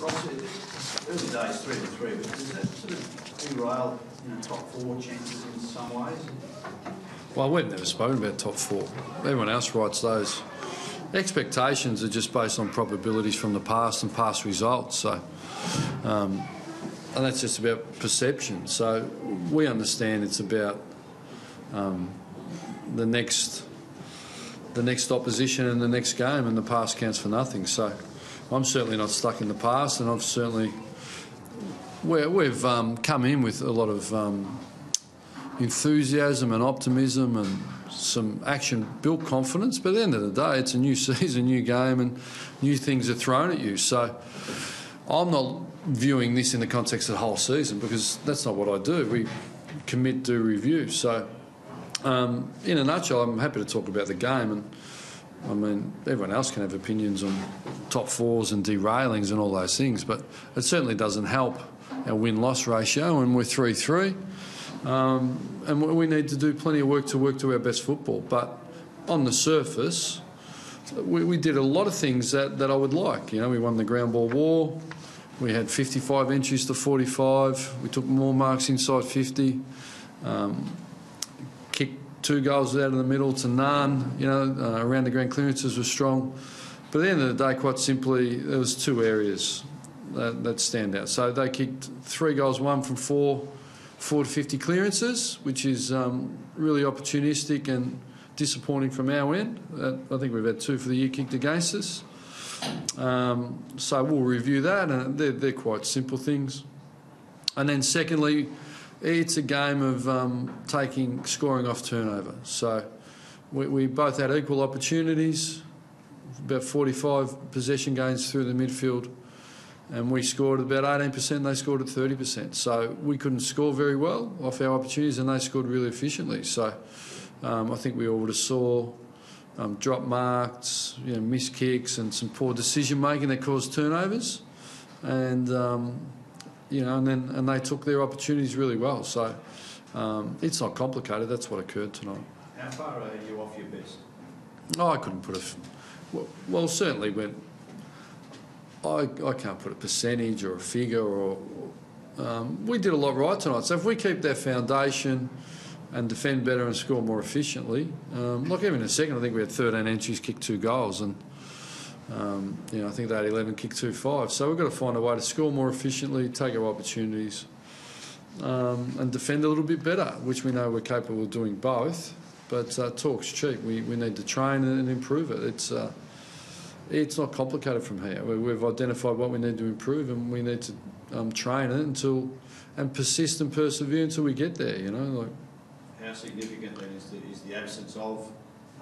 Ross, early days 3-3, but does that sort of derail, top four chances in some ways? Well, we've never spoken about top four. Everyone else writes those. Expectations are just based on probabilities from the past and past results. So, and that's just about perception. So we understand it's about the next opposition and the next game, and the past counts for nothing. So I'm certainly not stuck in the past, and we've come in with a lot of enthusiasm and optimism and some action-built confidence. But at the end of the day, it's a new season, new game, and new things are thrown at you. So I'm not viewing this in the context of the whole season, because that's not what I do. We commit, do, review. So in a nutshell, I'm happy to talk about the game, and I mean, everyone else can have opinions on top fours and derailings and all those things, but it certainly doesn't help our win-loss ratio, and we're 3-3. And we need to do plenty of work to our best football. But on the surface, we did a lot of things that I would like. We won the ground ball war. We had 55 entries to 45. We took more marks inside 50. Kicked 2 goals out of the middle to none. Around the ground clearances were strong. But at the end of the day, quite simply, there was 2 areas that stand out. So they kicked 3 goals, 1 from 4 to 50 clearances, which is really opportunistic and disappointing from our end. I think we've had 2 for the year kicked against us. So we'll review that, and they're quite simple things. And then secondly, it's a game of scoring off turnover. So we both had equal opportunities, about 45 possession gains through the midfield, and we scored about 18%, they scored at 30%. So we couldn't score very well off our opportunities, and they scored really efficiently. So I think we all would have saw drop marks, missed kicks, and some poor decision making that caused turnovers, and and they took their opportunities really well. So it's not complicated. That's what occurred tonight. How far are you off your best? I couldn't put well, certainly when I can't put a percentage or a figure, or we did a lot right tonight. So if we keep that foundation and defend better and score more efficiently, like even in a second, I think we had 13 entries, kicked 2 goals, and I think they had 11, kicked 2-5. So we've got to find a way to score more efficiently, take our opportunities, and defend a little bit better, which we know we're capable of doing both. But talk's cheap. We need to train and improve it. It's not complicated from here. We've identified what we need to improve, and we need to train it and persist and persevere until we get there. How significant then is the absence of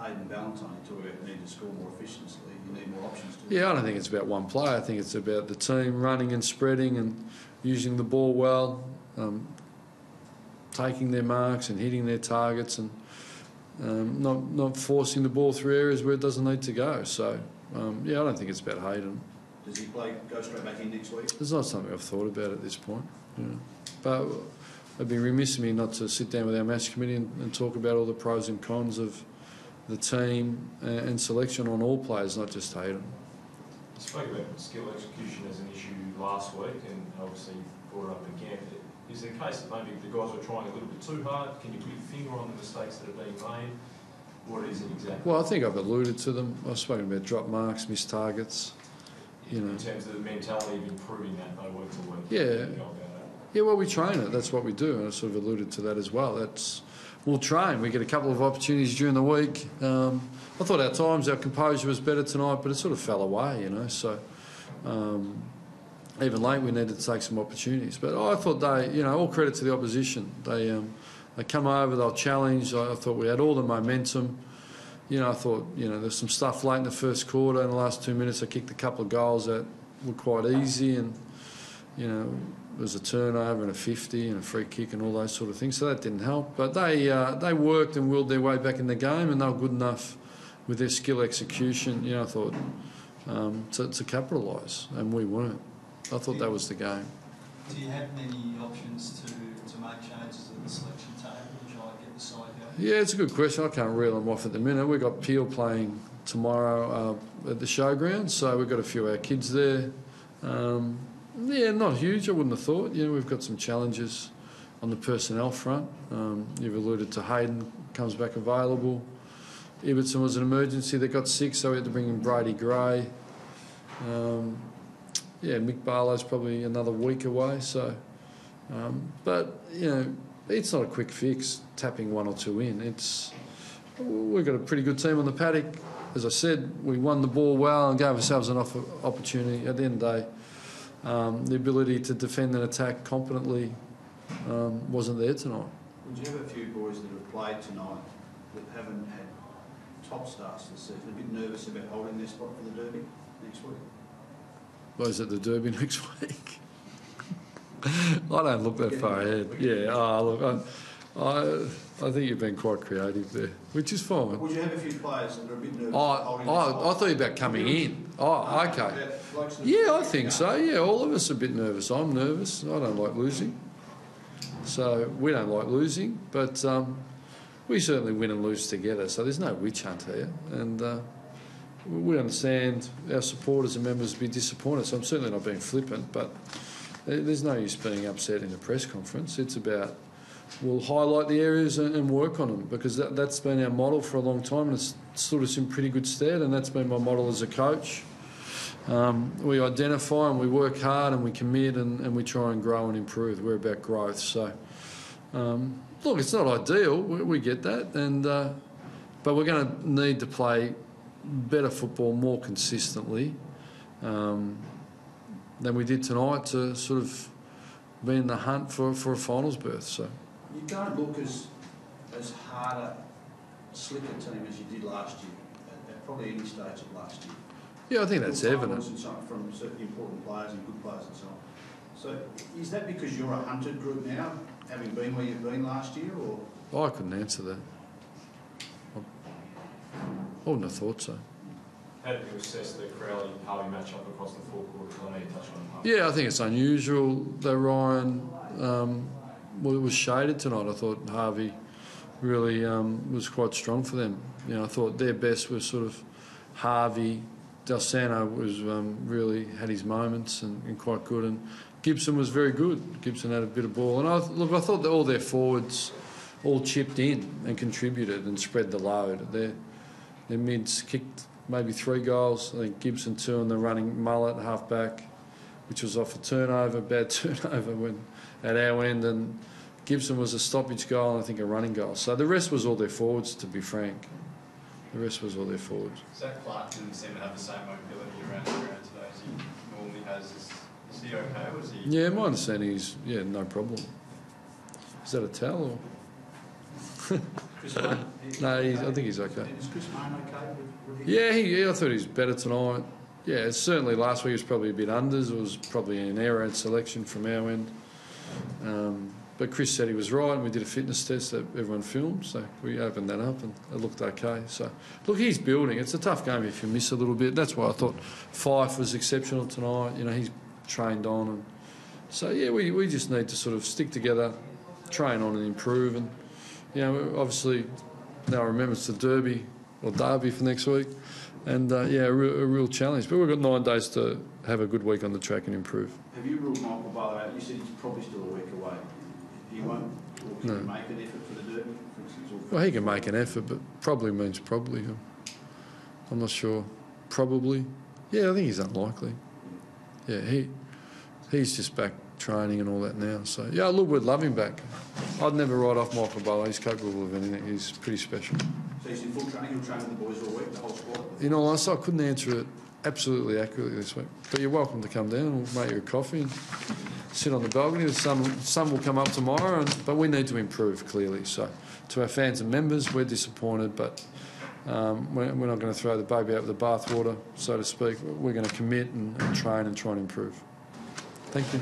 Hayden Ballantyne? You talk about needing to score more efficiently. You need more options to. Yeah, I don't think it's about one player. I think it's about the team running and spreading and using the ball well, taking their marks and hitting their targets, and not forcing the ball through areas where it doesn't need to go. So. I don't think it's about Hayden. Does he go straight back in next week? It's not something I've thought about at this point. But it'd be remiss of me not to sit down with our match committee and talk about all the pros and cons of the team and selection on all players, not just Hayden. You spoke about skill execution as an issue last week, and obviously brought it up again. Is it a case that maybe the guys were trying a little bit too hard? Can you put your finger on the mistakes that are being made? What is it exactly? Well, I think I've alluded to them. I've spoken about drop marks, missed targets. In terms of the mentality of improving that, though, week to week. Yeah, well, we train it. That's what we do, and I sort of alluded to that as well. We'll train. We get a couple of opportunities during the week. I thought at times our composure was better tonight, but it sort of fell away, So even late, we needed to take some opportunities. But I thought they, all credit to the opposition. They come over, they'll challenge. I thought we had all the momentum. I thought, there's some stuff late in the first quarter. In the last 2 minutes, I kicked a couple of goals that were quite easy, and, there was a turnover and a 50 and a free kick and all those sort of things. So that didn't help. But they worked and willed their way back in the game, and they were good enough with their skill execution, I thought, to capitalise, and we weren't. I thought that was the game. Do you have many options to make changes at the selection table and try and get the side going? Yeah, it's a good question. I can't reel them off at the minute. We've got Peel playing tomorrow at the showground, so we've got a few of our kids there. Yeah, not huge, I wouldn't have thought. You know, we've got some challenges on the personnel front. You've alluded to Hayden comes back available. Ibbotson was an emergency that got sick, so we had to bring in Brady Gray. Mick Barlow's probably another week away. So, but you know, it's not a quick fix. Tapping one or two in. We've got a pretty good team on the paddock. As I said, we won the ball well and gave ourselves an opportunity. At the end of the day, the ability to defend and attack competently wasn't there tonight. Would you have a few boys that have played tonight that haven't had top starts this season, a bit nervous about holding their spot for the Derby next week? Well, is it the Derby next week? I don't look that far ahead. Yeah, look, I think you've been quite creative there, which is fine. Would you have a few players that are a bit nervous? I thought you about coming in. Oh, okay. Yeah, I think so. Yeah, all of us are a bit nervous. I'm nervous. I don't like losing. So we don't like losing, but we certainly win and lose together. So there's no witch hunt here. And we understand our supporters and members will be disappointed. So I'm certainly not being flippant, but there's no use being upset in a press conference. It's about we'll highlight the areas and work on them, because that's been our model for a long time, and it's stood us in pretty good stead, and that's been my model as a coach. We identify and we work hard and we commit and we try and grow and improve. We're about growth. So, look, it's not ideal. We get that, but we're going to need to play better football more consistently than we did tonight to sort of be in the hunt for a finals berth. So you don't look as harder, slicker team as you did last year, at probably any stage of last year. Yeah, I think that's evident. From certain important players and good players and so on. So is that because you're a hunted group now, having been where you've been last year, or? Oh, I couldn't answer that. I wouldn't have thought so. How did you assess the Crowley-Harvey matchup across the four quarters? I know you touched on it. Yeah, I think it's unusual that Ryan was shaded tonight. I thought Harvey really was quite strong for them. You know, I thought their best was sort of Harvey. Del Sano was really had his moments and quite good, and Gibson was very good. Gibson had a bit of ball, and I thought that all their forwards all chipped in and contributed and spread the load. Their mids kicked maybe 3 goals. I think Gibson 2, and the running mullet half back, which was off a turnover, bad turnover when at our end, and Gibson was a stoppage goal and I think a running goal. So the rest was all their forwards, to be frank. The rest was all their forwards. Zach Clark didn't seem to have the same mobility around the ground today as he normally has. Is he okay, or is he? Yeah, my understanding is, no problem. Is that a towel or? Chris Mann, No, I think he's okay. Is Chris Mann okay? Yeah, I thought he was better tonight. Yeah, certainly last week was probably a bit unders. It was probably an error in selection from our end. But Chris said he was right, and we did a fitness test that everyone filmed, so we opened that up and it looked okay. So, look, he's building. It's a tough game if you miss a little bit. That's why I thought Fife was exceptional tonight. You know, he's trained on. And so, yeah, we just need to sort of stick together, train on and improve. And, you know, obviously, now I remember it's the Derby for next week. And, a real challenge. But we've got 9 days to have a good week on the track and improve. Have you ruled Michael Barlow out? You said he's probably still a week away. He won't make an effort for the Derby, for instance? Well, he can make an effort, but probably means probably. I'm not sure. Probably. Yeah, I think he's unlikely. Yeah, he's just back training and all that now. So, yeah, look, we'd love him back. I'd never write off Michael Barlow. He's capable of anything. He's pretty special. So he's in full training? He'll train with the boys all week, the whole squad? In all honesty, I couldn't answer it absolutely accurately this week. But you're welcome to come down and we'll make you a coffee and sit on the balcony. The sun will come up tomorrow, but we need to improve, clearly. So to our fans and members, we're disappointed, but we're not going to throw the baby out with the bathwater, so to speak. We're going to commit and train and try and improve. Thank you.